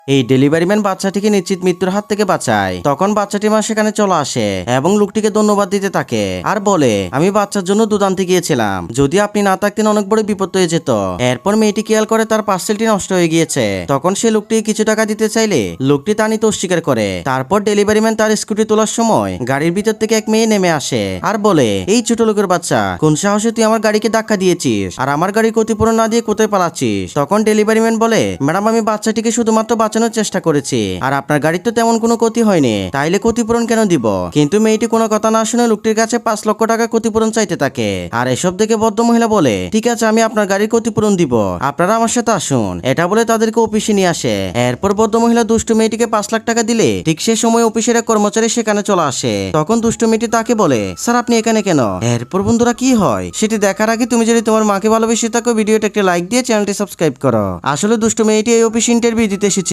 এই delivery man বাচ্চাটিকে নিশ্চিত মৃত্যুর হাত থেকে বাঁচায়। তখন বাচ্চাটি মা সেখানে চলে আসে এবং লোকটিকে ধন্যবাদ দিতে থাকে আর বলে, আমি বাচ্চার জন্য দুধ আনতে গিয়েছিলাম, যদি আপনি না থাকতেন অনেক বড় বিপদ হয়ে যেত। এরপর মেয়েটি খেয়াল করে তার পার্সেলটি নষ্ট হয়ে গিয়েছে। তখন সে লোকটি কিছু টাকা দিতে চাইলে লোকটি তা নিতে অস্বীকার করে। তারপর ডেলিভারি ম্যান তার স্কুটি তোলার সময় গাড়ির ভিতর থেকে এক মেয়ে নেমে আসে আর বলে, এই ছোট লোকের বাচ্চা, কোন সাহসে তুই আমার গাড়িকে ধাক্কা দিয়েছিস আর আমার গাড়ির ক্ষতিপূরণ না দিয়ে কোথায় পালাচ্ছিস? তখন ডেলিভারি ম্যান বলে, ম্যাডাম আমি বাচ্চাটিকে শুধুমাত্র বাঁচানোর চেষ্টা করেছি, আর আপনার গাড়ির তো তেমন কোনো ক্ষতি হয়নি, তাইলে ক্ষতিপূরণ কেন দিব? কিন্তু মেয়েটি কোনো কথা না শুনে লোকটির কাছে 5 লক্ষ টাকা ক্ষতিপূরণ চাইতে থাকে। আর এসব দেখে বদ্ধ মহিলা বলে, ঠিক আছে আমি আপনার গাড়ির ক্ষতিপূরণ দিব, আপনারা আমার সাথে আসুন। এটা বলে তাদেরকে অফিসে নিয়ে আসে। এরপর বদ্ধ মহিলা দুষ্টু মেয়েটিকে 5 লাখ টাকা দিলে ঠিক সে সময় অফিসের এক কর্মচারী সেখানে চলে আসে। তখন দুষ্টু মেয়েটি তাকে বলে, স্যার আপনি এখানে কেন? এরপর বন্ধুরা কি হয় সেটি দেখার আগে তুমি যদি তোমার মাকে ভালোবেসে থাকো, ভিডিওটা একটা লাইক দিয়ে চ্যানেলটি সাবস্ক্রাইব করো। আসলে দুষ্টু মেয়েটি এই অফিস ইন্টারভিউ দিতে এসেছে।